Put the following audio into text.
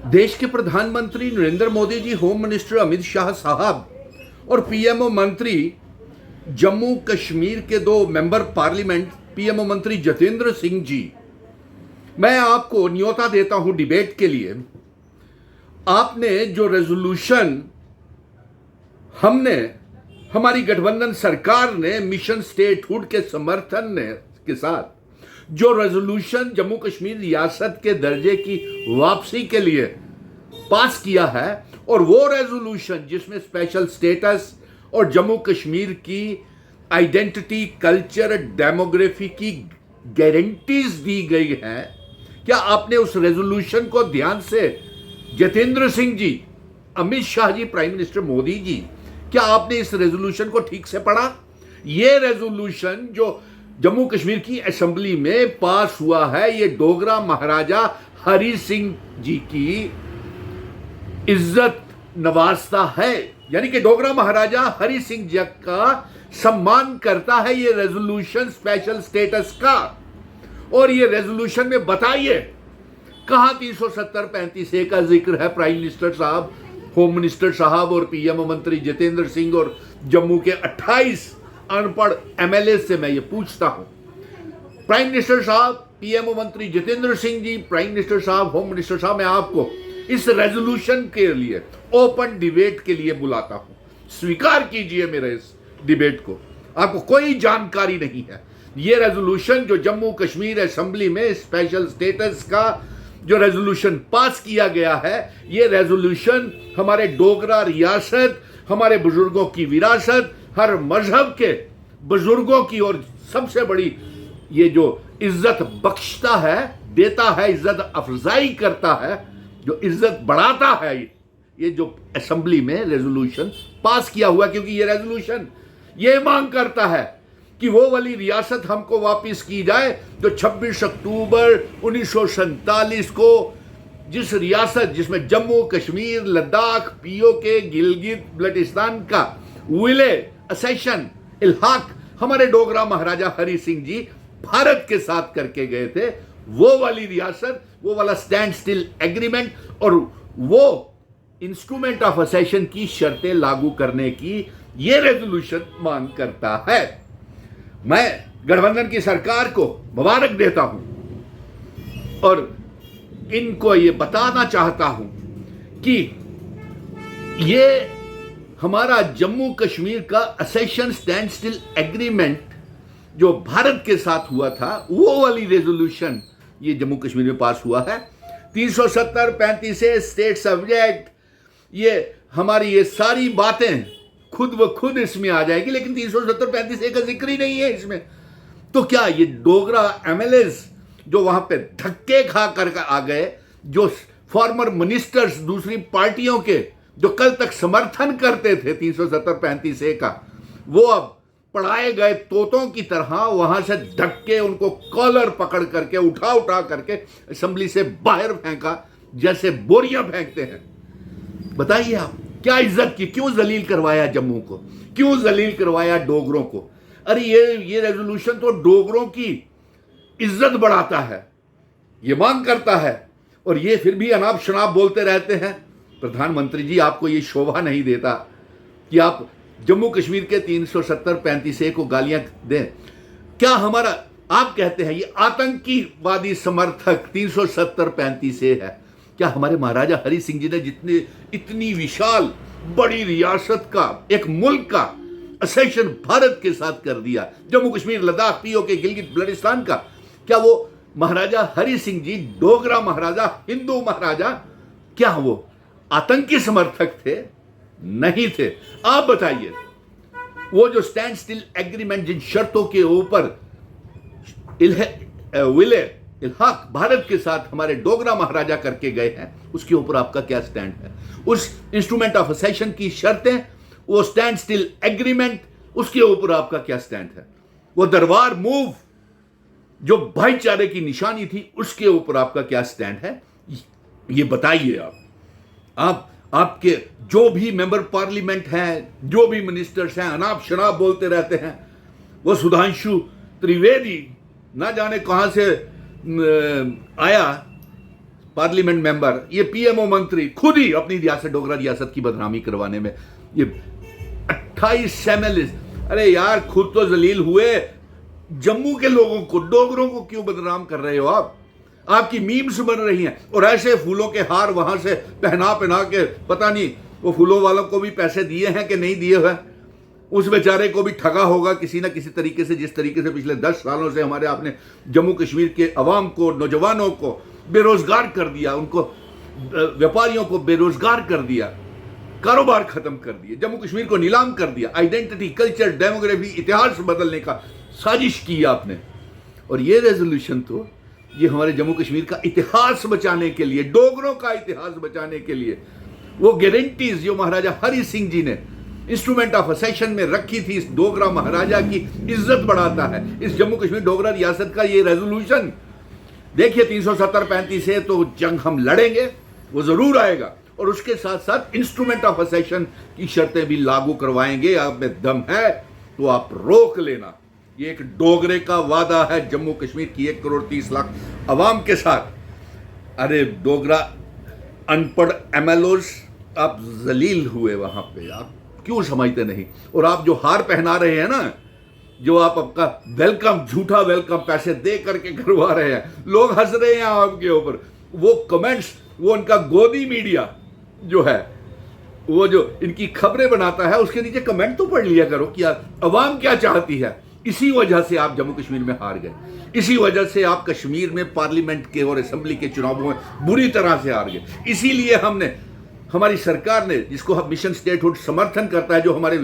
देश के प्रधानमंत्री नरेंद्र मोदी जी, होम मिनिस्टर अमित शाह साहब और पीएमओ मंत्री जम्मू कश्मीर के दो मेंबर पार्लियामेंट पीएमओ मंत्री जितेंद्र सिंह जी, मैं आपको न्योता देता हूं डिबेट के लिए। आपने जो रेजोल्यूशन हमारी गठबंधन सरकार ने मिशन स्टेटहुड के समर्थन के साथ जो रेजोल्यूशन जम्मू कश्मीर रियासत के दर्जे की वापसी के लिए पास किया है, और वो रेजोल्यूशन जिसमें स्पेशल स्टेटस और जम्मू कश्मीर की आइडेंटिटी, कल्चर, डेमोग्राफी की गारंटीज दी गई हैं, क्या आपने उस रेजोल्यूशन को ध्यान से, जितेंद्र सिंह जी, अमित शाह जी, प्राइम मिनिस्टर मोदी जी, क्या आपने इस रेजोल्यूशन को ठीक से पढ़ा? ये रेजोल्यूशन जो जम्मू कश्मीर की असेंबली में पास हुआ है, ये डोगरा महाराजा हरि सिंह जी की इज्जत नवाजता है, यानी कि डोगरा महाराजा हरि सिंह जी का सम्मान करता है ये रेजोल्यूशन स्पेशल स्टेटस का। और ये रेजोल्यूशन में बताइए कहां 370-35A का जिक्र है? प्राइम मिनिस्टर साहब, होम मिनिस्टर साहब और पीएमओ मंत्री जितेंद्र सिंह और जम्मू के 28 अनपढ़ एमएलए से मैं ये पूछता हूं। प्राइम मिनिस्टर साहब, पीएमओ मंत्री जितेंद्र सिंह जी, प्राइम मिनिस्टर साहब, होम मिनिस्टर साहब, मैं आपको इस रेजोल्यूशन के लिए ओपन डिबेट के लिए बुलाता हूं। स्वीकार कीजिए मेरे इस डिबेट को। आपको कोई जानकारी नहीं है। ये रेजोल्यूशन जो जम्मू कश्मीर असेंबली में स्पेशल स्टेटस का जो रेजोल्यूशन पास किया गया है, ये रेजोल्यूशन हमारे डोगरा रियासत, हमारे बुजुर्गों की विरासत, हर मजहब के बुजुर्गों की, और सबसे बड़ी ये जो इज्जत बख्शता है, देता है, इज्जत अफजाई करता है, जो इज्जत बढ़ाता है, ये जो असेंबली में रेजोल्यूशन पास किया हुआ। क्योंकि ये रेजोल्यूशन ये मांग करता है कि वो वाली रियासत हमको वापस की जाए जो 26 अक्टूबर 1947 को, जिस रियासत जिसमें जम्मू कश्मीर, लद्दाख, पीओके, गिलगित बल्टिस्तान का विलय, असेशन, इल्हाक हमारे डोगरा महाराजा हरि सिंह जी भारत के साथ करके गए थे, वो वाली रियासत, वो वाला स्टैंड स्टिल एग्रीमेंट और वो इंस्ट्रूमेंट ऑफ असेशन की शर्तें लागू करने की ये रेजोल्यूशन मांग करता है। मैं गठबंधन की सरकार को मुबारक देता हूं और इनको ये बताना चाहता हूं कि ये हमारा जम्मू कश्मीर का असेशन स्टैंड स्टिल एग्रीमेंट जो भारत के साथ हुआ था, वो वाली रेजोल्यूशन ये जम्मू कश्मीर में पास हुआ है। 370-35A स्टेट सब्जेक्ट, ये हमारी ये सारी बातें खुद व खुद इसमें आ जाएगी, लेकिन 370-35A का जिक्र ही नहीं है इसमें। तो क्या ये डोगरा एमएलएस जो वहां पे धक्के खा कर आ गए, जो फॉर्मर मिनिस्टर्स दूसरी पार्टियों के जो कल तक समर्थन करते थे 370-35A का, वो अब पढ़ाए गए तोतों की तरह वहां से धक्के, उनको कॉलर पकड़ करके उठा करके असेंबली से बाहर फेंका, जैसे बोरियां फेंकते हैं। बताइए आप क्या इज्जत की, क्यों जलील करवाया जम्मू को, क्यों जलील करवाया डोगरों को? अरे ये रेजोल्यूशन तो डोगरों की इज्जत बढ़ाता है, ये मांग करता है, और ये फिर भी अनाप शनाप बोलते रहते हैं। प्रधानमंत्री जी, आपको ये शोभा नहीं देता कि आप जम्मू कश्मीर के 370-35A को गालियां दें? क्या हमारा, आप कहते हैं ये आतंकीवादी समर्थक 370-35A है, क्या हमारे महाराजा हरि सिंह जी ने इतनी विशाल बड़ी रियासत का, एक मुल्क का असेशन भारत के साथ कर दिया, जम्मू कश्मीर, लद्दाख, पीओके, गिलगित बल्टिस्तान का, क्या वो महाराजा हरि सिंह जी, डोगरा महाराजा, हिंदू महाराजा, क्या वो आतंकी समर्थक थे? नहीं थे। आप बताइए, वो जो स्टैंड स्टिल एग्रीमेंट जिन शर्तों के ऊपर विलय, इल्हाक भारत के साथ हमारे डोगरा महाराजा करके गए हैं, उसके ऊपर आपका क्या स्टैंड है? उस इंस्ट्रूमेंट ऑफ असेशन की शर्तें, वो स्टैंड स्टिल एग्रीमेंट, उसके ऊपर आपका क्या स्टैंड है? वो दरबार मूव जो भाईचारे की निशानी थी, उसके ऊपर आपका क्या स्टैंड है? ये बताइए आप आपके जो भी मेंबर पार्लियामेंट हैं, जो भी मिनिस्टर्स हैं, अनाप शनाप बोलते रहते हैं। वो सुधांशु त्रिवेदी ना जाने कहां से आया, पार्लियामेंट मेंबर, ये पीएमओ मंत्री खुद ही अपनी रियासत डोगरा रियासत की बदनामी करवाने में ये 28 एमएलए। अरे यार, खुद तो जलील हुए, जम्मू के लोगों को, डोगरों को क्यों बदनाम कर रहे हो आप? आपकी मीम्स बन रही हैं और ऐसे फूलों के हार वहां से पहना पहना के, पता नहीं वो फूलों वालों को भी पैसे दिए हैं कि नहीं दिए हुए, उस बेचारे को भी ठगा होगा किसी ना किसी तरीके से। जिस तरीके से पिछले 10 सालों से हमारे आपने जम्मू कश्मीर के अवाम को, नौजवानों को बेरोजगार कर दिया, उनको व्यापारियों को बेरोजगार कर दिया, कारोबार खत्म कर दिए, जम्मू कश्मीर को नीलाम कर दिया, आइडेंटिटी, कल्चर, डेमोग्राफी, इतिहास बदलने का साजिश की आपने। और ये रेजोल्यूशन तो ये हमारे जम्मू कश्मीर का इतिहास बचाने के लिए, डोगरों का इतिहास बचाने के लिए, वो गारंटीज जो महाराजा हरि सिंह जी ने इंस्ट्रूमेंट ऑफ असेशन में रखी थी, इस डोगरा महाराजा की इज्जत बढ़ाता है इस जम्मू कश्मीर डोगरा रियासत का ये रेजोल्यूशन। देखिए 370-35 से तो जंग हम लड़ेंगे, वो जरूर आएगा, और उसके साथ साथ इंस्ट्रूमेंट ऑफ असेशन की शर्तें भी लागू करवाएंगे। आप में दम है तो आप रोक लेना। ये एक डोगरे का वादा है जम्मू कश्मीर की 1 करोड़ 30 लाख अवाम के साथ। अरे डोगरा अनपढ़ एमएलओज, आप जलील हुए वहां पे, आप क्यों समझते नहीं? और आप जो हार पहना रहे हैं ना, जो आप आपका वेलकम, झूठा वेलकम पैसे दे करके करवा रहे हैं, लोग हंस रहे हैं आपके ऊपर। वो कमेंट्स, वो उनका गोदी मीडिया जो है, वो जो इनकी खबरें बनाता है, उसके नीचे कमेंट तो पढ़ लिया करो कि अवाम क्या चाहती है। इसी वजह से आप जम्मू कश्मीर में हार गए, इसी वजह से आप कश्मीर में पार्लियामेंट के और असेंबली के चुनावों में बुरी तरह से हार गए। इसीलिए हमने, हमारी सरकार ने, जिसको हम मिशन स्टेटहुड समर्थन करता है, जो हमारे